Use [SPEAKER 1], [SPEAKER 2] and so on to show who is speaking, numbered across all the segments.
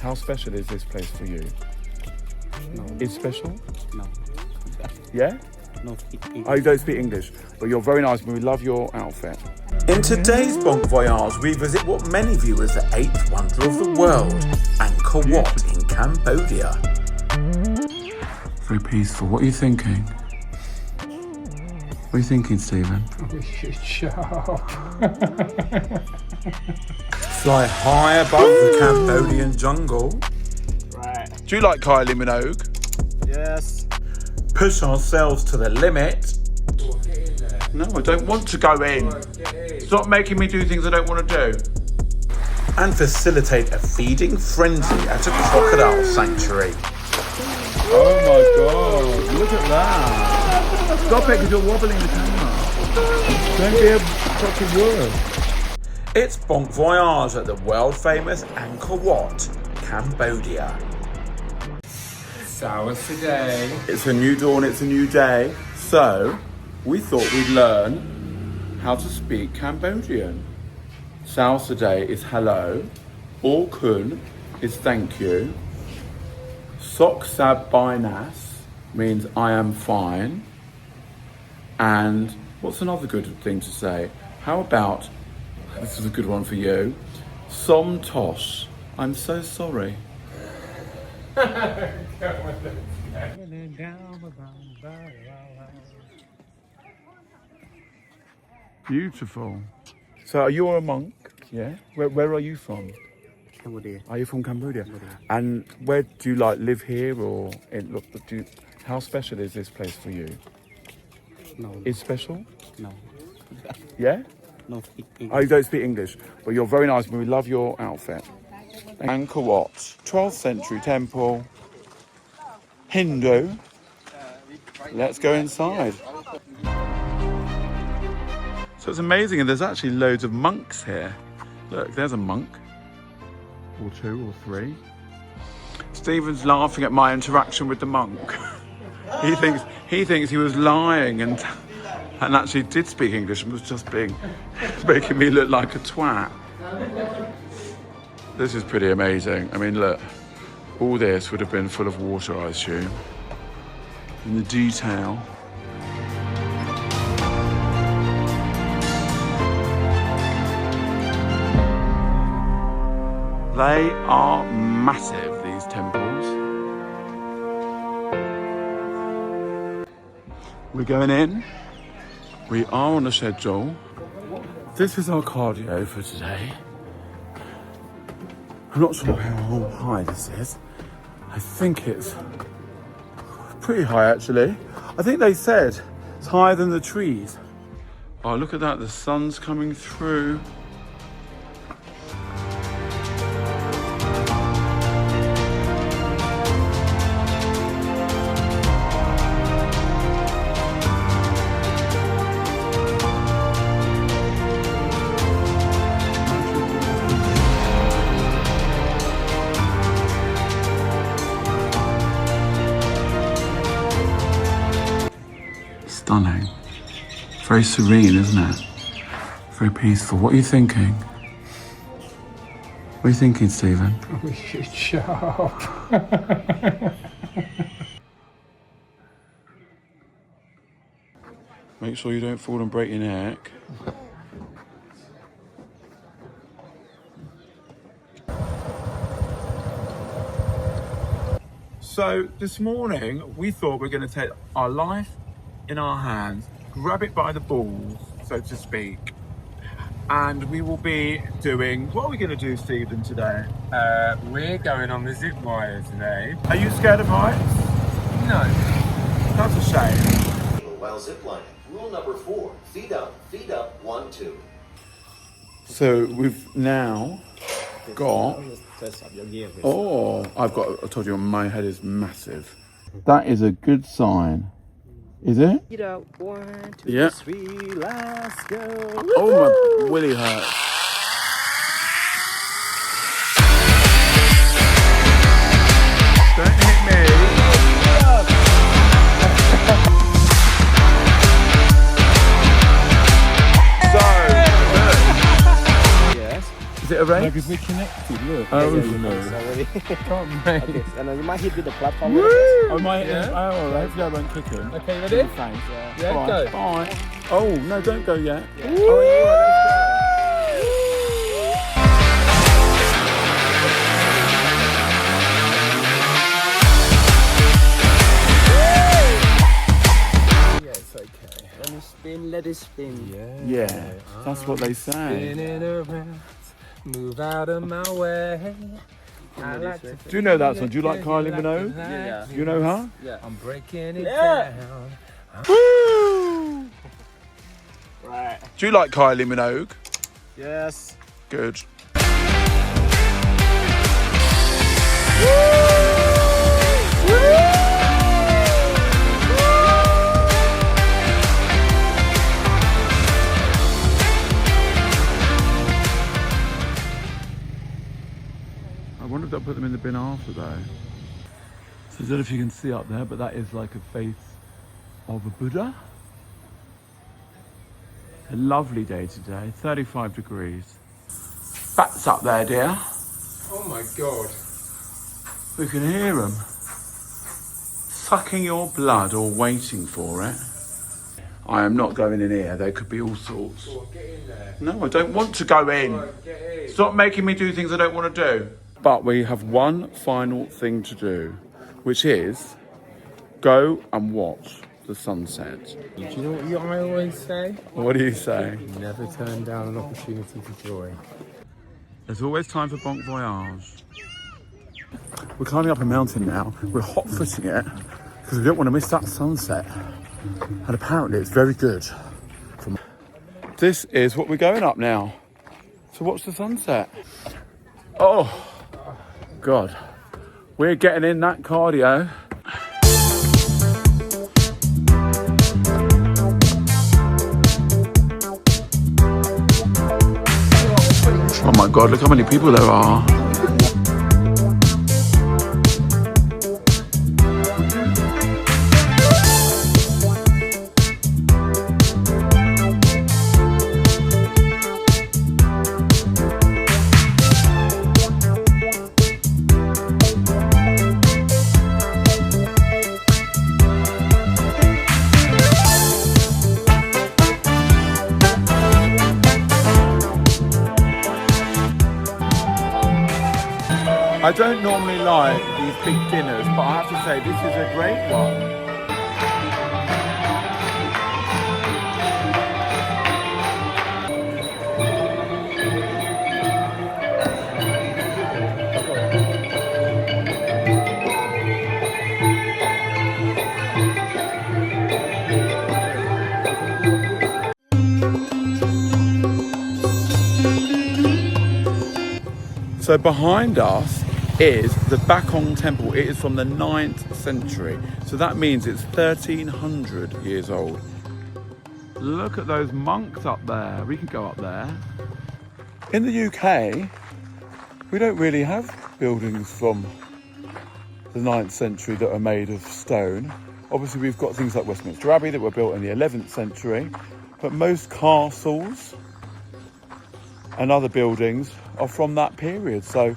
[SPEAKER 1] How special is this place for you?
[SPEAKER 2] No.
[SPEAKER 1] It's special?
[SPEAKER 2] No.
[SPEAKER 1] Yeah?
[SPEAKER 2] No.
[SPEAKER 1] Oh, you don't speak English, but you're very nice and we love your outfit.
[SPEAKER 3] In today's Bon Voyage, we visit what many view as the 8th wonder of the world, Angkor Wat in Cambodia.
[SPEAKER 1] Very peaceful. What are you thinking? What are you thinking, Stephen?
[SPEAKER 4] We should shop.
[SPEAKER 3] Fly high above the Cambodian jungle.
[SPEAKER 4] Right.
[SPEAKER 1] Do you like Kylie Minogue?
[SPEAKER 4] Yes.
[SPEAKER 3] Push ourselves to the limit.
[SPEAKER 1] No, I don't want to go in. Stop making me do things I don't want to do.
[SPEAKER 3] And facilitate a feeding frenzy at a crocodile sanctuary.
[SPEAKER 1] Oh my God, look at that. Stop it because you're wobbling the camera. Don't be a fucking word.
[SPEAKER 3] It's Bon Voyage at the world famous Angkor Wat, Cambodia.
[SPEAKER 4] So what's today?
[SPEAKER 1] It's a new dawn, it's a new day. So, we thought we'd learn how to speak Cambodian. Sao today is hello. Or kun is thank you. Sok sab bainas means I am fine. And what's another good thing to say? How about, this is a good one for you, Som tosh, I'm so sorry. Beautiful. So are you a monk? Yeah. Where are you from?
[SPEAKER 2] Cambodia.
[SPEAKER 1] Are you from Cambodia? And where do you like live here or in? How special is this place for you?
[SPEAKER 2] No.
[SPEAKER 1] It's special?
[SPEAKER 2] No.
[SPEAKER 1] Yeah.
[SPEAKER 2] No.
[SPEAKER 1] Oh, you don't speak English, but you're very nice and we love your outfit. Angkor Wat, 12th century temple, Hindu. Let's go inside. So it's amazing, and there's actually loads of monks here. Look, there's a monk, or two, or three. Stephen's laughing at my interaction with the monk. He thinks he was lying and actually did speak English and was just making me look like a twat. This is pretty amazing. I mean, look, all this would have been full of water, I assume. And the detail. They are massive, these temples. We're going in. We are on a schedule. This is our cardio for today. I'm not sure how high this is. I think it's pretty high, actually. I think they said it's higher than the trees. Oh, look at that, the sun's coming through. Stunning. Very serene, isn't it? Very peaceful. What are you thinking? What are you thinking, Stephen?
[SPEAKER 4] We should shop.
[SPEAKER 1] Make sure you don't fall and break your neck. So this morning we thought we're going to take our life in our hands, grab it by the balls, so to speak, and we will be doing, what are we going to do, Stephen, today?
[SPEAKER 4] We're going on the Zipwire today.
[SPEAKER 1] Are you scared of heights?
[SPEAKER 4] No.
[SPEAKER 1] That's a shame.
[SPEAKER 5] While ziplining. Rule number 4, feet up, 1, 2.
[SPEAKER 1] So we've now got, oh, I told you my head is massive. That is a good sign. Is it?
[SPEAKER 2] Get out. 1, 2,
[SPEAKER 1] Yeah.
[SPEAKER 2] 3. Let's go.
[SPEAKER 1] Oh, my willy hurts. Don't hit me. So,
[SPEAKER 2] Yes.
[SPEAKER 1] is it a race?
[SPEAKER 4] Because we're connected, look.
[SPEAKER 1] Oh,
[SPEAKER 2] Yeah,
[SPEAKER 1] no.
[SPEAKER 2] Already.
[SPEAKER 4] Can't make.
[SPEAKER 2] Okay, and you might hit with the platform.
[SPEAKER 1] Woo!
[SPEAKER 2] a little
[SPEAKER 1] Oh, my,
[SPEAKER 4] Yeah.
[SPEAKER 1] oh, hopefully I won't kick him.
[SPEAKER 4] Okay, ready?
[SPEAKER 1] Thanks.
[SPEAKER 4] Yeah,
[SPEAKER 1] Bye.
[SPEAKER 4] go.
[SPEAKER 1] Bye. Oh, no, don't go yet.
[SPEAKER 2] bit. Oh, yeah, let's go.
[SPEAKER 4] Yeah, it's okay.
[SPEAKER 2] Let me spin, let it spin.
[SPEAKER 1] Yeah, that's what they say.
[SPEAKER 4] Spinning around, move out of my way. I like to
[SPEAKER 1] Do you know that song? Do you like Kylie Minogue?
[SPEAKER 2] Yeah.
[SPEAKER 1] You know her?
[SPEAKER 4] I'm breaking it
[SPEAKER 2] Yeah.
[SPEAKER 4] down.
[SPEAKER 1] Woo!
[SPEAKER 2] Right.
[SPEAKER 1] Do you like Kylie Minogue?
[SPEAKER 2] Yes.
[SPEAKER 1] Good. I wonder if they'll put them in the bin after though. So I don't know if you can see up there, but that is like a face of a Buddha. A lovely day today, 35 degrees. Bats up there, dear.
[SPEAKER 4] Oh my god.
[SPEAKER 1] We can hear them. Sucking your blood or waiting for it. I am not going in here, there could be all sorts.
[SPEAKER 4] Go on, get in there.
[SPEAKER 1] No, I don't want to go in.
[SPEAKER 4] Go on, get in.
[SPEAKER 1] Stop making me do things I don't want to do. But we have one final thing to do, which is go and watch the sunset.
[SPEAKER 4] Do you know what I always say?
[SPEAKER 1] What do you say?
[SPEAKER 4] Never turn down an opportunity for joy.
[SPEAKER 1] There's always time for bon voyage. We're climbing up a mountain now. We're hot-footing it because we don't want to miss that sunset. And apparently it's very good. This is what we're going up now to watch the sunset. Oh, God. We're getting in that cardio. Oh my God, look how many people there are. I don't normally like these big dinners, but I have to say this is a great one. So behind us is the Bakong Temple. It is from the 9th century. So that means it's 1300 years old. Look at those monks up there. We can go up there. In the UK, we don't really have buildings from the 9th century that are made of stone. Obviously, we've got things like Westminster Abbey that were built in the 11th century, but most castles and other buildings are from that period. So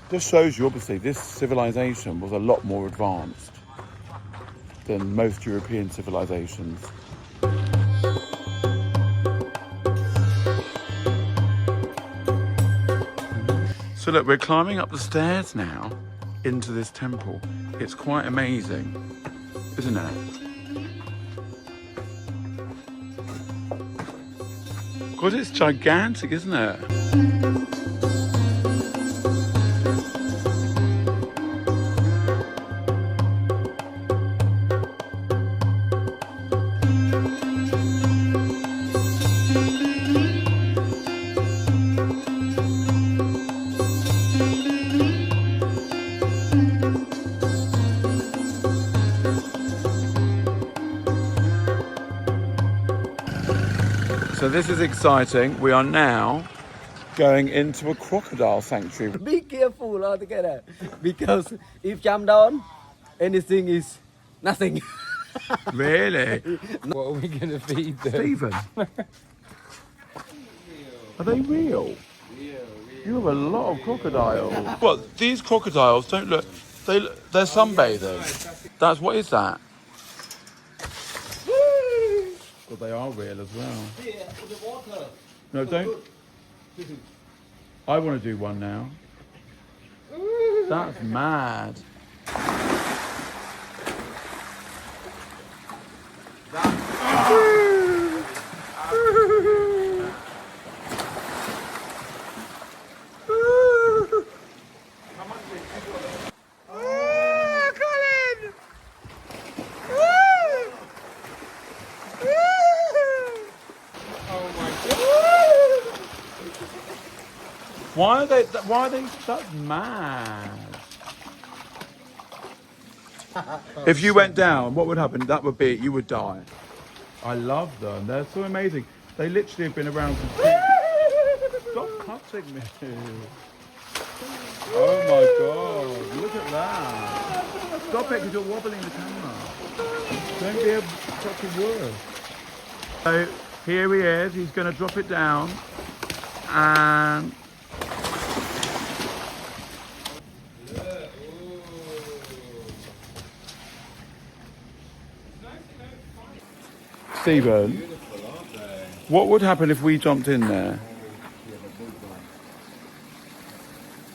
[SPEAKER 1] this shows you, obviously, this civilization was a lot more advanced than most European civilizations. So look, we're climbing up the stairs now into this temple. It's quite amazing, isn't it? God, it's gigantic, isn't it? So this is exciting. We are now going into a crocodile sanctuary.
[SPEAKER 2] Be careful altogether, because if jump down, anything is nothing.
[SPEAKER 1] Really?
[SPEAKER 4] What are we going to feed them?
[SPEAKER 1] Stephen? Are they real?
[SPEAKER 4] Real.
[SPEAKER 1] You have a lot of crocodiles. What? These crocodiles don't look. They're sunbathing. That's what is that? Well, they are real as well. No, don't. I want to do one now. That's mad. Why are they? That's mad. If you went down, what would happen? That would be, you would die. I love them. They're so amazing. They literally have been around for. Stop cutting me. Oh my God! Look at that. Stop it, because you're wobbling the camera. Don't be a fucking word. So here he is. He's going to drop it down, and. Stephen, what would happen if we jumped in there?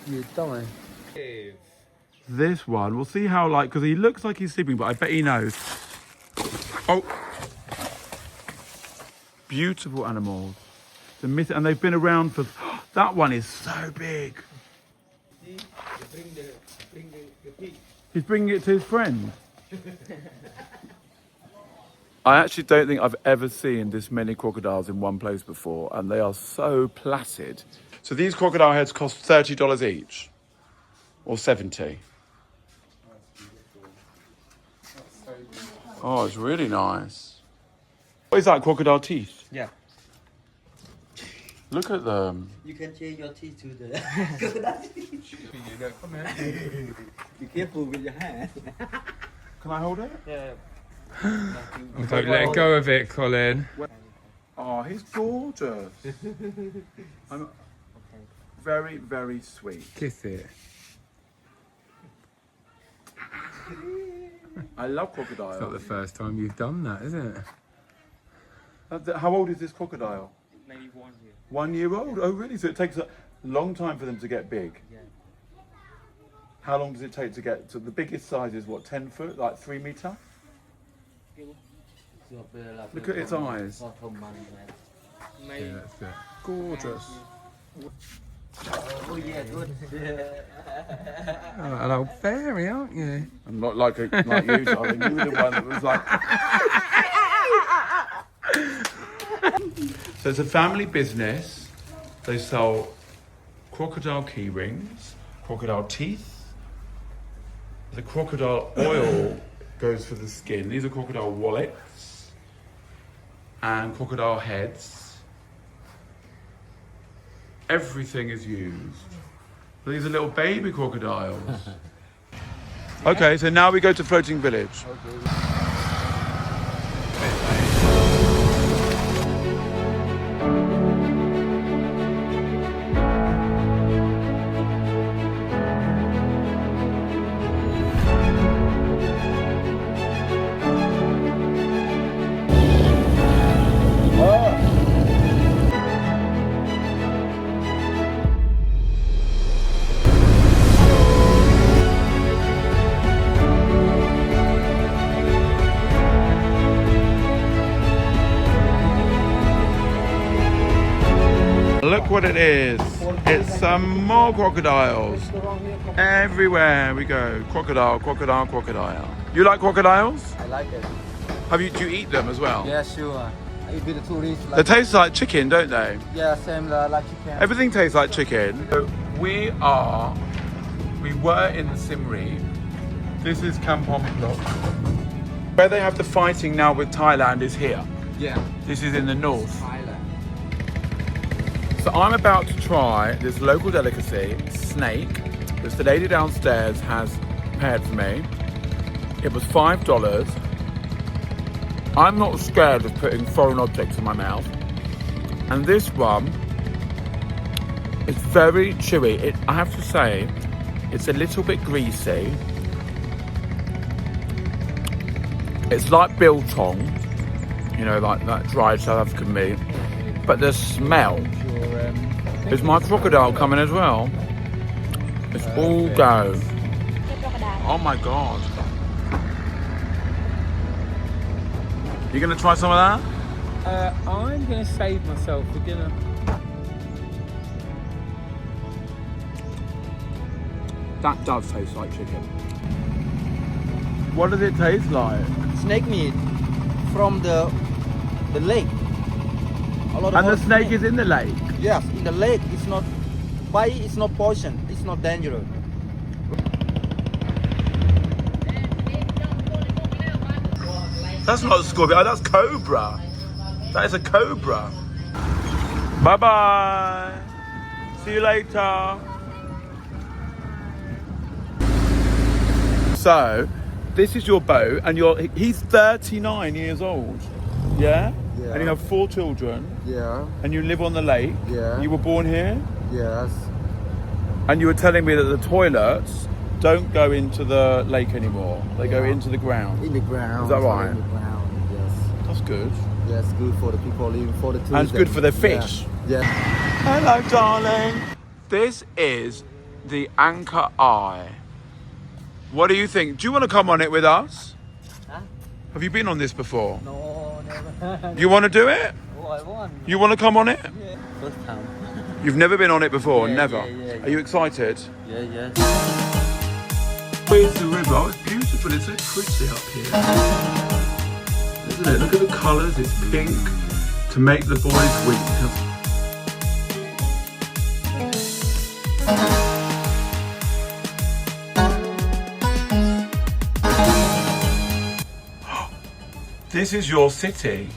[SPEAKER 2] You don't.
[SPEAKER 1] This one, we'll see how, like, because he looks like he's sleeping, but I bet he knows. Oh, beautiful animals. And they've been around for. That one is so big. He's bringing it to his friend. I actually don't think I've ever seen this many crocodiles in one place before, and they are so placid. So these crocodile heads cost $30 each, or 70. Oh, it's really nice. What is that, crocodile teeth?
[SPEAKER 2] Yeah.
[SPEAKER 1] Look at them.
[SPEAKER 2] You can change your teeth to the crocodile teeth. Be careful with your hand.
[SPEAKER 1] Can I hold it?
[SPEAKER 2] Yeah.
[SPEAKER 4] Don't let go of it, Colin.
[SPEAKER 1] Oh, he's gorgeous. I'm very, very sweet.
[SPEAKER 4] Kiss it.
[SPEAKER 1] I love crocodiles.
[SPEAKER 4] It's not the first time you've done that, is it?
[SPEAKER 1] How old is this crocodile?
[SPEAKER 2] Maybe 1 year.
[SPEAKER 1] 1 year old? Oh, really? So it takes a long time for them to get big?
[SPEAKER 2] Yeah.
[SPEAKER 1] How long does it take to get to the biggest size? Is what, 10 foot, like 3 meter? Look at its eyes.
[SPEAKER 4] Yeah, that's it.
[SPEAKER 1] Gorgeous.
[SPEAKER 2] Oh yeah, good.
[SPEAKER 4] Oh, an old fairy, aren't you?
[SPEAKER 1] I'm not like you, darling. You were the one that was like. So it's a family business. They sell crocodile key rings, crocodile teeth. The crocodile oil goes for the skin. These are crocodile wallets and crocodile heads. Everything is used. These are little baby crocodiles. Okay, so now we go to Floating Village. Look what it is. It's some more crocodiles. Everywhere we go. Crocodile, crocodile, crocodile. You like crocodiles?
[SPEAKER 2] I like it.
[SPEAKER 1] Do you eat them as well?
[SPEAKER 2] Yeah, sure. If it's tourist,
[SPEAKER 1] They taste like chicken, don't they?
[SPEAKER 2] yeah, same like chicken.
[SPEAKER 1] Everything tastes like chicken. So we were in the Siem Reap. This is Kampong Phluk. Where they have the fighting now with Thailand is here.
[SPEAKER 2] Yeah.
[SPEAKER 1] This is in the north.
[SPEAKER 2] Thailand.
[SPEAKER 1] So I'm about to try this local delicacy, snake, which the lady downstairs has prepared for me. It was $5. I'm not scared of putting foreign objects in my mouth. And this one is very chewy. I have to say, it's a little bit greasy. It's like biltong, you know, like that dried South African meat. But the smell. Is my crocodile coming as well? It's all go. Oh my God. You gonna try some of that?
[SPEAKER 4] I'm gonna save myself for dinner.
[SPEAKER 1] That does taste like chicken. What does it taste like?
[SPEAKER 2] Snake meat from the lake. A lot of
[SPEAKER 1] And the
[SPEAKER 2] hot
[SPEAKER 1] snake is in the lake?
[SPEAKER 2] Yes, in the lake. It's not bite. It's not poison. It's not dangerous.
[SPEAKER 1] That's not a scorpion, oh, that's cobra. That is a cobra. Bye bye. See you later. So, this is your boat, and he's 39 years old. Yeah?
[SPEAKER 2] Yeah.
[SPEAKER 1] And you have 4 children,
[SPEAKER 2] Yeah.
[SPEAKER 1] and you live on the lake.
[SPEAKER 2] Yeah.
[SPEAKER 1] You were born here,
[SPEAKER 2] Yes.
[SPEAKER 1] and you were telling me that the toilets don't go into the lake anymore. They go into the ground.
[SPEAKER 2] In the ground.
[SPEAKER 1] Is that right?
[SPEAKER 2] In the ground. Yes.
[SPEAKER 1] That's good.
[SPEAKER 2] Yes. Good for the people living for the tourism.
[SPEAKER 1] And it's good for the fish.
[SPEAKER 2] Yeah.
[SPEAKER 1] Hello, darling. This is the Angkor Eye. What do you think? Do you want to come on it with us?
[SPEAKER 2] Huh?
[SPEAKER 1] Have you been on this before?
[SPEAKER 2] No, never.
[SPEAKER 1] You want to do it?
[SPEAKER 2] Oh, I want.
[SPEAKER 1] You want to come on it?
[SPEAKER 2] Yeah. First time.
[SPEAKER 1] You've never been on it before?
[SPEAKER 2] Yeah,
[SPEAKER 1] Never?
[SPEAKER 2] yeah.
[SPEAKER 1] Are you excited?
[SPEAKER 2] Yeah. Yes.
[SPEAKER 1] Here's the river. Oh, it's beautiful. It's so pretty up here. Isn't it? Look at the colours. It's pink to make the boys weep. This is your city.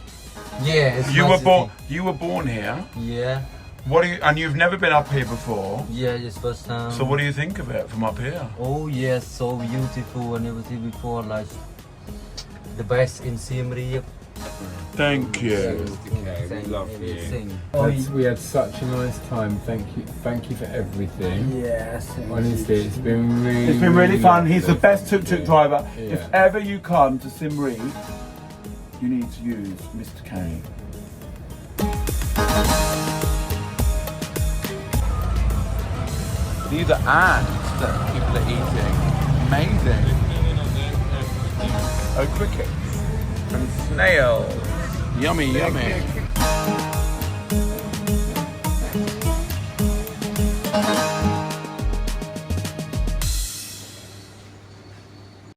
[SPEAKER 2] Yeah. It's
[SPEAKER 1] You
[SPEAKER 2] my
[SPEAKER 1] were
[SPEAKER 2] city.
[SPEAKER 1] born. You were born here.
[SPEAKER 2] Yeah.
[SPEAKER 1] What? And you've never been up here before.
[SPEAKER 2] Yeah. It's first time.
[SPEAKER 1] So what do you think of it from up here?
[SPEAKER 2] Oh yes, so beautiful. I never seen before. Like the best in Siem Reap.
[SPEAKER 1] Thank you.
[SPEAKER 2] We love you.
[SPEAKER 4] We had such a nice time. Thank you for everything.
[SPEAKER 2] Yes.
[SPEAKER 4] Honestly, it's been really.
[SPEAKER 1] It's been really fun. He's the
[SPEAKER 4] lovely.
[SPEAKER 1] best tuk-tuk driver.
[SPEAKER 4] Yeah.
[SPEAKER 1] If ever you come to Siem Reap, you need to use Mr. K. These are ants that people are eating. Amazing. Oh, crickets and snails. Yummy, yummy.